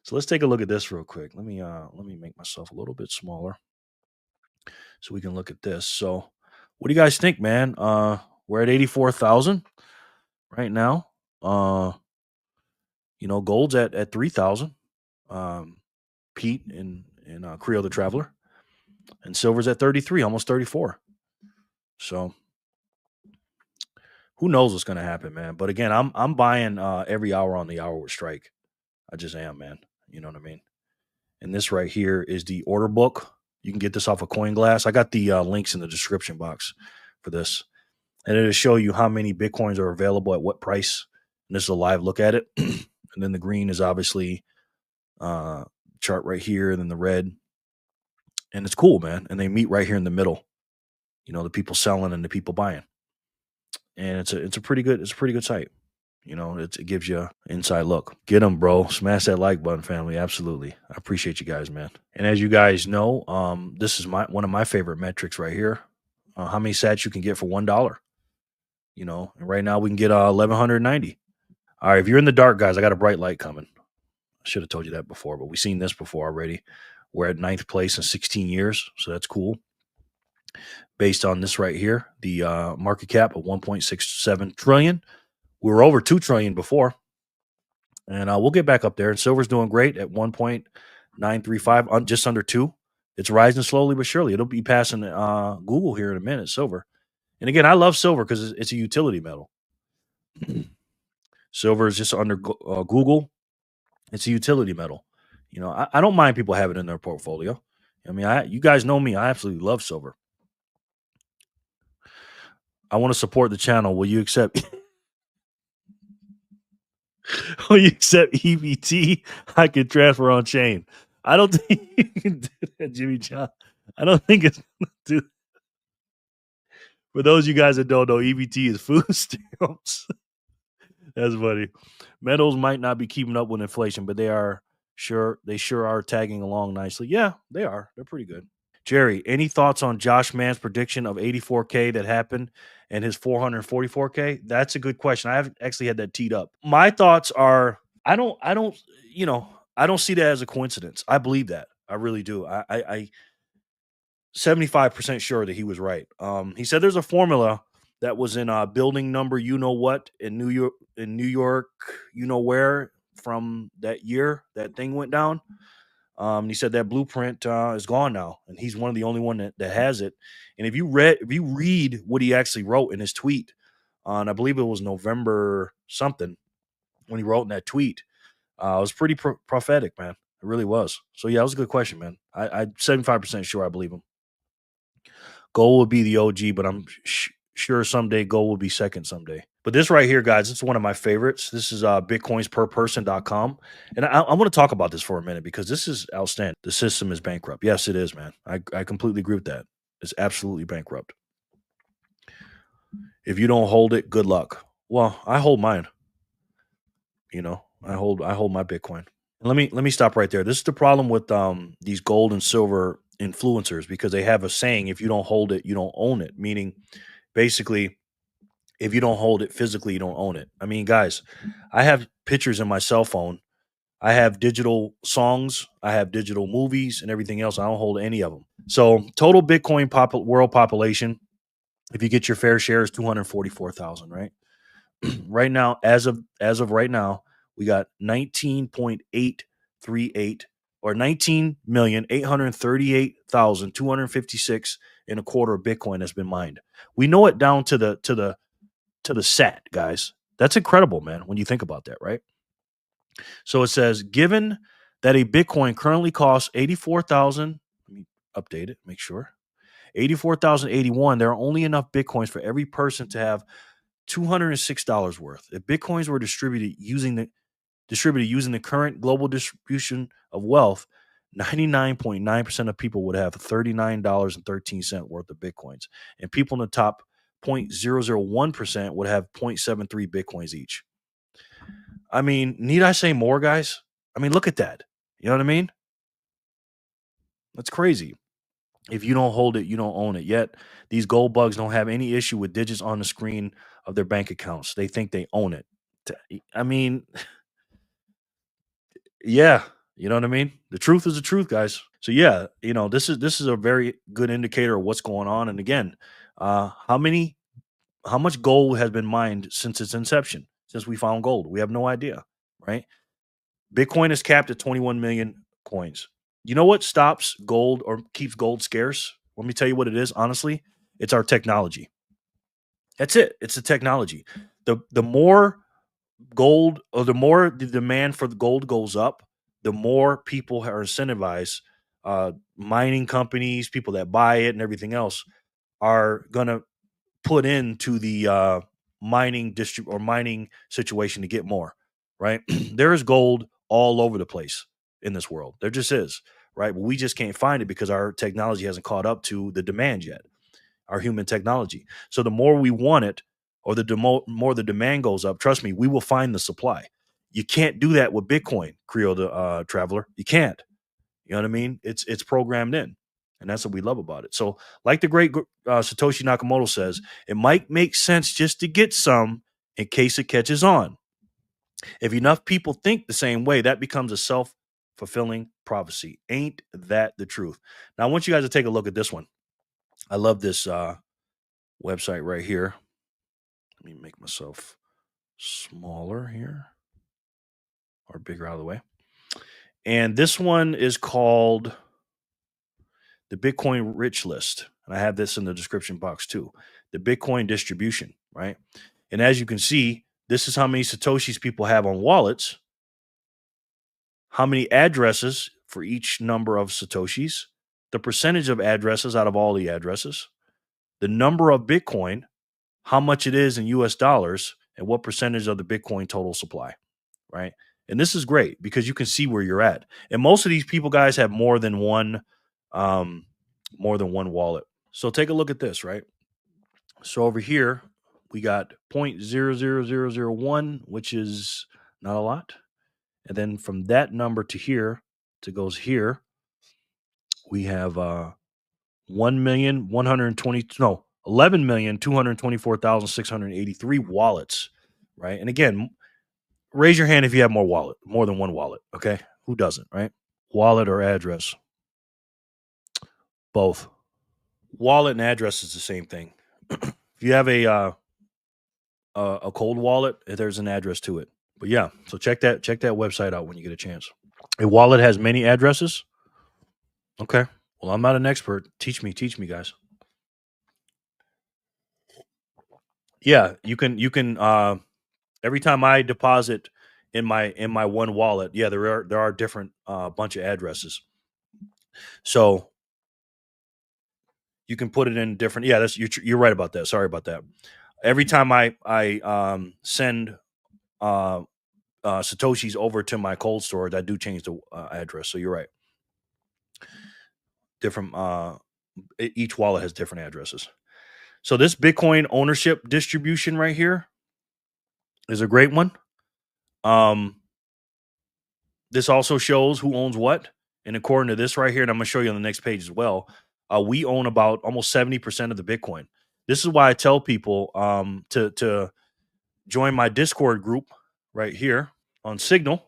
So let's take a look at this real quick. Let me make myself a little bit smaller so we can look at this. So what do you guys think, man? We're at 84,000 right now. Uh, gold's at 3,000. Um, Pete and Creo the Traveler, and silver's at 33, almost 34. So who knows what's gonna happen, man? But again, I'm buying every hour on the hour strike. I just am, man. You know what I mean? And this right here is the order book. You can get this off of CoinGlass. I got the links in the description box for this, and it'll show you how many bitcoins are available at what price. And this is a live look at it. And then the green is obviously uh, chart right here, and then the red, and it's cool, man. And they meet right here in the middle. The people selling and the people buying, and it's a pretty good site. It gives you an inside look. Get them, bro. Smash that like button, family. Absolutely. I appreciate you guys, man. And as you guys know, this is one of my favorite metrics right here. How many sats you can get for $1? And right now we can get 1,190. All right, if you're in the dark, guys, I got a bright light coming. I should have told you that before, but we've seen this before already. We're at ninth place in 16 years, so that's cool. Based on this right here, the market cap of 1.67 trillion. We were over 2 trillion before, and we'll get back up there. And silver's doing great at 1.935, just under 2. It's rising slowly but surely. It'll be passing Google here in a minute, silver. And again, I love silver because it's a utility metal. Silver is just under Google. It's a utility metal. I don't mind people having it in their portfolio. I mean, you guys know me. I absolutely love silver. I want to support the channel. Will you accept? Will you accept EBT? I can transfer on chain. I don't think you can do that, Jimmy John. I don't think it's gonna do. For those of you guys that don't know, EBT is food stamps. That's funny. Metals might not be keeping up with inflation, but they sure are tagging along nicely. Yeah, they are. They're pretty good. Jerry, any thoughts on Josh Mann's prediction of 84K that happened and his 444K? That's a good question. I haven't actually had that teed up. My thoughts are I don't see that as a coincidence. I believe that. I really do. I 75% sure that he was right. He said there's a formula that was in building number you know what in New York, you know where, from that year that thing went down. He said that blueprint is gone now, and he's one of the only one that has it. And if you read what he actually wrote in his tweet on, I believe it was November something, when he wrote in that tweet, it was pretty prophetic, man. It really was. So yeah, that was a good question, man. I'm 75% sure I believe him. Gold will be the OG, but I'm sure someday gold will be second someday. But this right here, guys, it's one of my favorites. This is bitcoinsperperson.com. And I want to talk about this for a minute because this is outstanding. The system is bankrupt. Yes, it is, man. I completely agree with that. It's absolutely bankrupt. If you don't hold it, good luck. Well, I hold mine. I hold my Bitcoin. Let me stop right there. This is the problem with these gold and silver influencers, because they have a saying: if you don't hold it, you don't own it. Meaning, basically, if you don't hold it physically, you don't own it. I mean, guys, I have pictures in my cell phone. I have digital songs. I have digital movies and everything else. I don't hold any of them. So total Bitcoin world population, if you get your fair share, is 244,000. Right. Right now, as of right now, we got 19.838 or 19,838,256 and a quarter of Bitcoin has been mined. We know it down to the sat, guys. That's incredible, man, when you think about that, right? So it says, given that a Bitcoin currently costs 84,000, let me update it, make sure. 84,081, there are only enough Bitcoins for every person to have $206 worth. If Bitcoins were distributed using the current global distribution of wealth, 99.9% of people would have $39.13 worth of Bitcoins. And people in the top 0.001% would have 0.73 Bitcoins each. I mean, need I say more, guys? I mean, look at that. You know what I mean? That's crazy. If you don't hold it, you don't own it. Yet these gold bugs don't have any issue with digits on the screen of their bank accounts. They think they own it. I mean, yeah. You know what I mean? The truth is the truth, guys. So yeah, this is a very good indicator of what's going on. And again, how much gold has been mined since its inception, since we found gold? We have no idea, right? Bitcoin is capped at 21 million coins. You know what stops gold or keeps gold scarce? Let me tell you what it is, honestly. It's our technology. That's it. It's the technology. The more gold, or the more the demand for the gold goes up, the more people are incentivized. Mining companies, people that buy it, and everything else are gonna put into the mining situation to get more. Right? There is gold all over the place in this world. There just is. Right? But we just can't find it because our technology hasn't caught up to the demand yet. Our human technology. So the more we want it, or the more the demand goes up, trust me, we will find the supply. You can't do that with Bitcoin, Creole Traveler. You can't. You know what I mean? It's programmed in, and that's what we love about it. So, like the great Satoshi Nakamoto says, it might make sense just to get some in case it catches on. If enough people think the same way, that becomes a self fulfilling prophecy. Ain't that the truth? Now, I want you guys to take a look at this one. I love this website right here. Let me make myself smaller here, or bigger out of the way. And this one is called the Bitcoin Rich List. And I have this in the description box too. The Bitcoin distribution, right? And as you can see, this is how many Satoshis people have on wallets, how many addresses for each number of Satoshis, the percentage of addresses out of all the addresses, the number of Bitcoin, how much it is in US dollars, and what percentage of the Bitcoin total supply, right? And this is great because you can see where you're at. And most of these people, guys, have um, more than one wallet. So take a look at this, right? So over here, we got 0.00001, which is not a lot. And then from that number to here, to goes here, we have 1,120, no, 11,224,683 wallets, right? And again, raise your hand if you have more than one wallet. Okay. Who doesn't, right? Wallet or address? Both. Wallet and address is the same thing. If you have a cold wallet, there's an address to it. But yeah, so check that website out when you get a chance. A wallet has many addresses. Okay. Well, I'm not an expert. Teach me, guys. Yeah, you can every time I deposit in my one wallet, yeah, there are different bunch of addresses. So you can put it in different. Yeah, you're right about that. Sorry about that. Every time I send uh, Satoshis over to my cold storage, I do change the address. So you're right. Different. Each wallet has different addresses. So this Bitcoin ownership distribution right here is a great one. Um, this also shows who owns what, and according to this right here, and I'm going to show you on the next page as well, we own about almost 70% of the Bitcoin. This is why I tell people to join my Discord group right here on Signal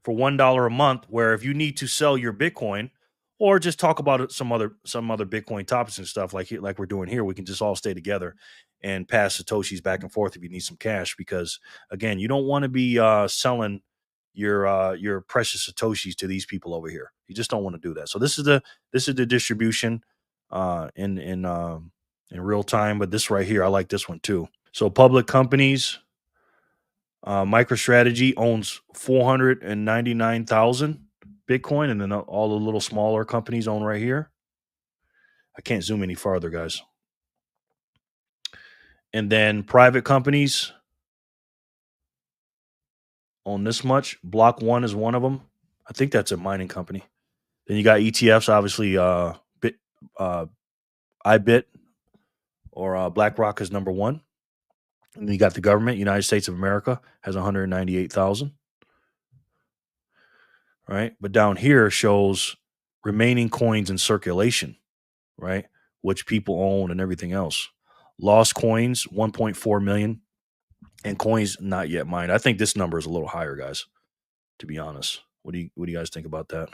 for $1 a month, where if you need to sell your Bitcoin or just talk about some other Bitcoin topics and stuff like we're doing here, we can just all stay together and pass Satoshis back and forth if you need some cash. Because again, you don't want to be selling your precious Satoshis to these people over here. You just don't want to do that. So this is the distribution in real time. But this right here, I like this one too. So public companies, MicroStrategy owns 499,000 Bitcoin, and then all the little smaller companies own right here. I can't zoom any farther, guys. And then private companies own this much. Block One is one of them. I think that's a mining company. Then you got ETFs, obviously. Uh, IBIT or BlackRock is number one. And then you got the government. United States of America has 198,000. Right, but down here shows remaining coins in circulation, right? Which people own and everything else. Lost coins, 1.4 million, and coins not yet mined. I think this number is a little higher, guys. to be honest. What do you guys think about that?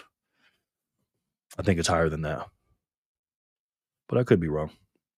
I think it's higher than that, but I could be wrong.